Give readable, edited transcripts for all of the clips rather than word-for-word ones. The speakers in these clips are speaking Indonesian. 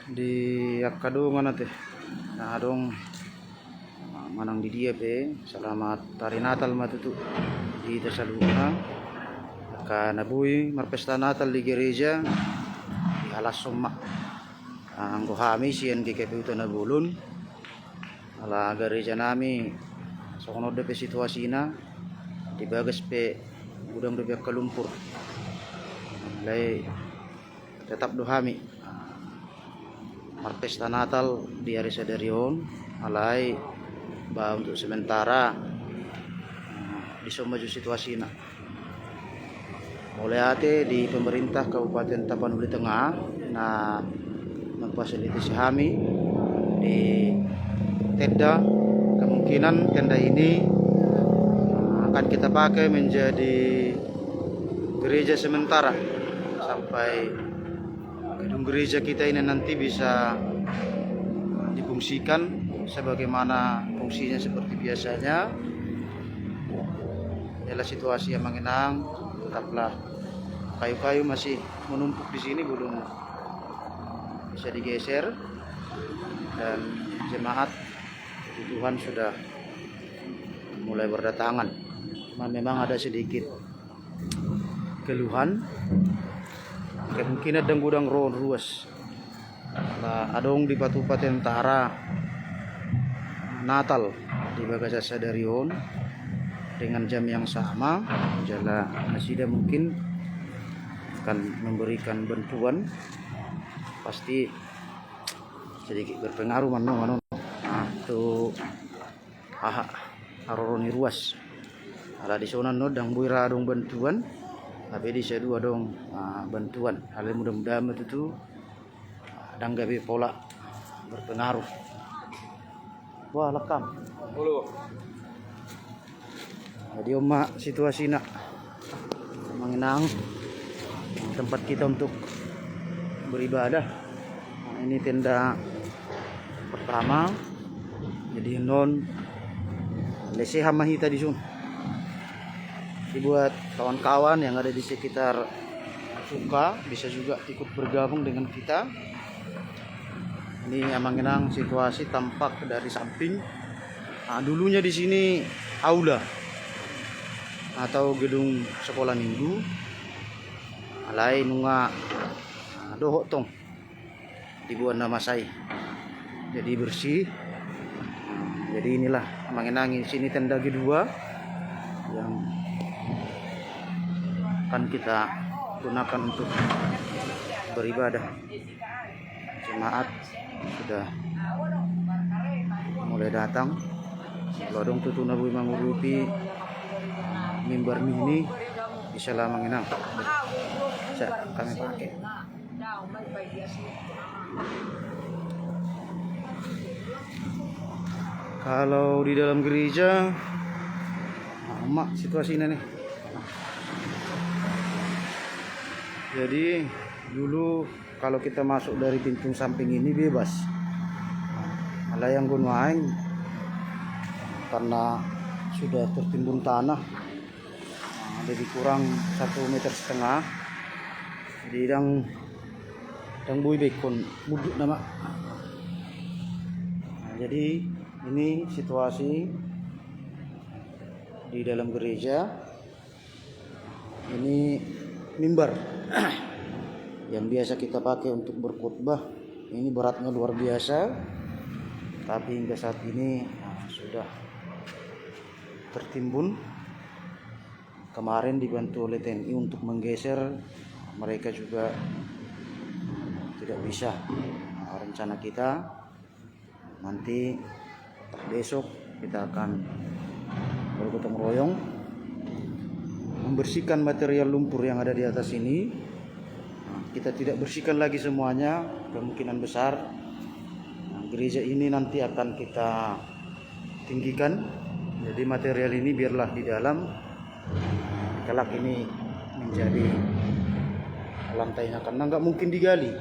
di Akkado mana teh. Nah, dong manang di dia pe. Selamat hari Natal matutu di Tesaluna. Karena bui marpesta Natal di gereja di halas somma. Anggo hami sian di KPU Tanah Bulun. Ala gereja nami sokono de pe situasina di bagas pe gudang de ke lumpur. Lai tetap dohami marpesta Natal di hari Sadarion alai bah untuk sementara di somaju situasi mulai ate di pemerintah Kabupaten Tapanuli Tengah nah memfasilitasi kami di tenda. Kemungkinan tenda ini akan kita pakai menjadi gereja sementara sampai gedung gereja kita ini nanti bisa difungsikan sebagaimana fungsinya seperti biasanya. Inilah situasi yang mengenang. Tetaplah kayu-kayu masih menumpuk di sini belum bisa digeser dan jemaat kebutuhan sudah mulai berdatangan. Cuman memang ada sedikit keluhan. Kemungkinan dan gudang ruas lah adong di Kabupaten Tara Natal di Bagasa Sadarion dengan jam yang sama. Jala Nasida mungkin akan memberikan bantuan, pasti sedikit berpengaruh mano tuh aroroni ruas ala di sana no dang buira adong bantuan. Tapi di dua dong bantuan. Hal mudah-mudahan itu dan gabi pola berpengaruh. Wah lekam. Jadi situasi nak mengenang tempat kita untuk beribadah. Nah, ini tenda pertama. Jadi non leseha mahita di sini. Dibuat kawan-kawan yang ada di sekitar suka bisa juga ikut bergabung dengan kita. Ini yang mengenang situasi tampak dari samping. Nah, dulunya di sini aula atau gedung sekolah minggu. Alai nunga dohok tong dibuat nama saya. Jadi bersih. Jadi inilah mengenangi sini tenda kedua yang akan kita gunakan untuk beribadah. Jemaat sudah mulai datang. Lodong tutu nabu mangurupi mimbar ini bisa lah mengenang. Bisa kami pakai. Kalau di dalam gereja, emak situasi ini nih. Jadi dulu kalau kita masuk dari pintu samping ini bebas. Ada yang gunain karena sudah tertimbun tanah. Jadi kurang 1,5 meter. Jadi dang bui bekon muduk nama. Jadi ini situasi di dalam gereja. Ini mimbar yang biasa kita pakai untuk berkhutbah. Ini beratnya luar biasa, tapi hingga saat ini sudah tertimbun. Kemarin dibantu oleh TNI untuk menggeser, mereka juga tidak bisa. Rencana kita nanti besok kita akan bergotong royong membersihkan material lumpur yang ada di atas ini. Kita tidak bersihkan lagi semuanya, kemungkinan besar gereja ini nanti akan kita tinggikan. Jadi material ini biarlah di dalam, kelak ini menjadi lantainya karena nggak mungkin digali.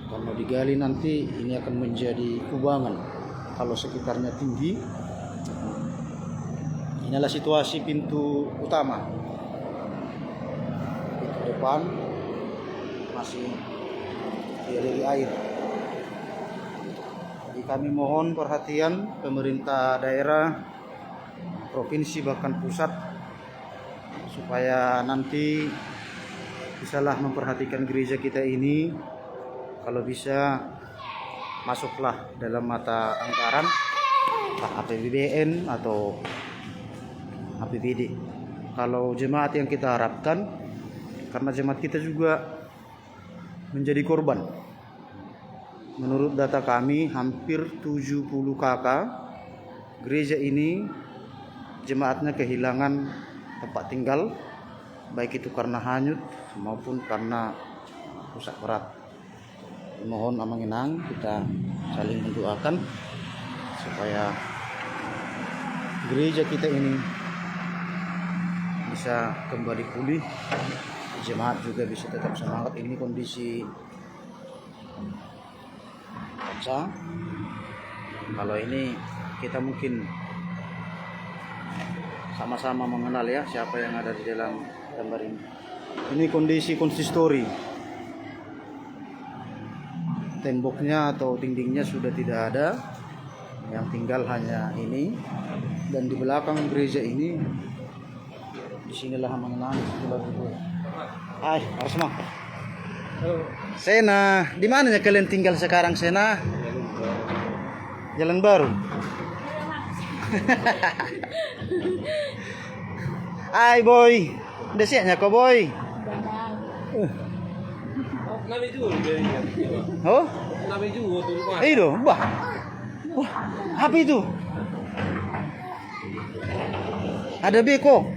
Kalau digali nanti ini akan menjadi kubangan kalau sekitarnya tinggi. Inilah situasi pintu utama. Pintu depan masih dialiri air. Jadi kami mohon perhatian pemerintah daerah, provinsi bahkan pusat, supaya nanti bisalah memperhatikan gereja kita ini. Kalau bisa masuklah dalam mata anggaran APBN atau APBD. Kalau jemaat yang kita harapkan, karena jemaat kita juga menjadi korban. Menurut data kami hampir 70 KK gereja ini jemaatnya kehilangan tempat tinggal, baik itu karena hanyut maupun karena rusak berat. Mohon amanginang kita saling mendoakan supaya gereja kita ini bisa kembali pulih, jemaat juga bisa tetap semangat. Ini kondisi kaca. Kalau ini kita mungkin sama-sama mengenal ya siapa yang ada di dalam gambar ini. Ini kondisi konsistori. Temboknya atau dindingnya sudah tidak ada, yang tinggal hanya ini. Dan di belakang gereja ini, disinilah mengenang Hai, harus mah. Sena, di mana kalian tinggal sekarang, Sena? Jalan Baru. Hai boy, udah siapnya kok boy? Oh? Itu, bah. Wah, apa itu? Ada beko.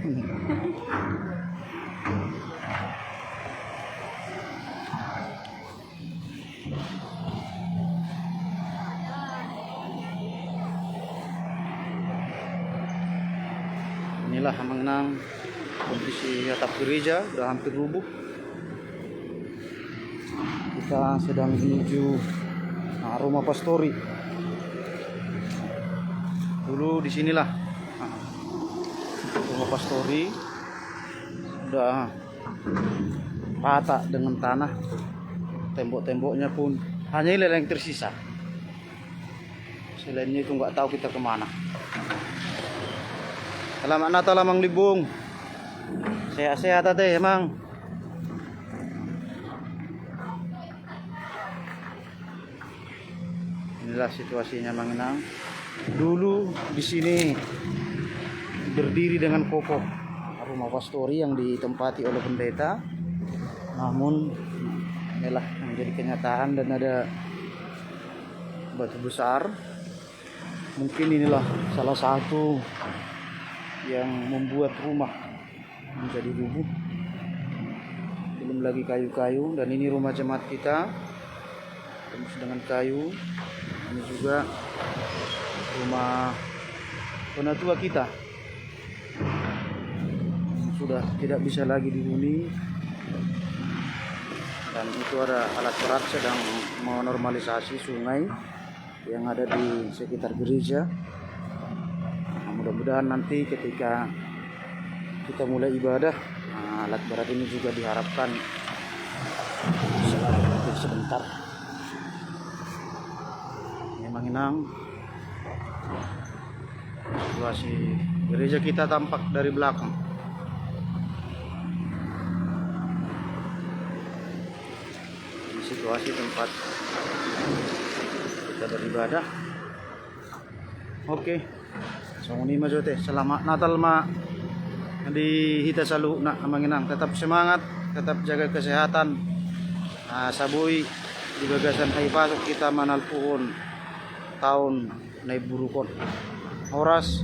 Inilah mengenang kondisi atap gereja sudah hampir rubuh. Kita sedang menuju rumah pastori. Dulu disinilah rumah pastori, sudah rata dengan tanah. Tembok-temboknya pun hanya ini yang tersisa. Selainnya itu nggak tahu kita kemana. Selamat Natal Mang Libung. Sehat-sehat ate emang. Inilah situasinya Manginang. Dulu di sini berdiri dengan kokoh rumah pastori yang ditempati oleh pendeta. Namun inilah menjadi kenyataan dan ada batu besar. Mungkin inilah salah satu yang membuat rumah menjadi rubuh. Belum lagi kayu-kayu, dan ini rumah jemaat kita tembus dengan kayu. Ini juga rumah penatua kita yang sudah tidak bisa lagi dihuni, dan itu ada alat berat sedang menormalisasi sungai yang ada di sekitar gereja. Mudah-mudahan nanti ketika kita mulai ibadah, alat berat ini juga diharapkan sebentar. Memang inang situasi gereja kita tampak dari belakang. Ini situasi tempat kita beribadah. Oke. Songuni majote, selamat Natal ma di hita salu na amanginang. Tetap semangat, tetap jaga kesehatan. Sabui di bagasan ay pasok kita manalpuhon tahun na iburukon. Horas.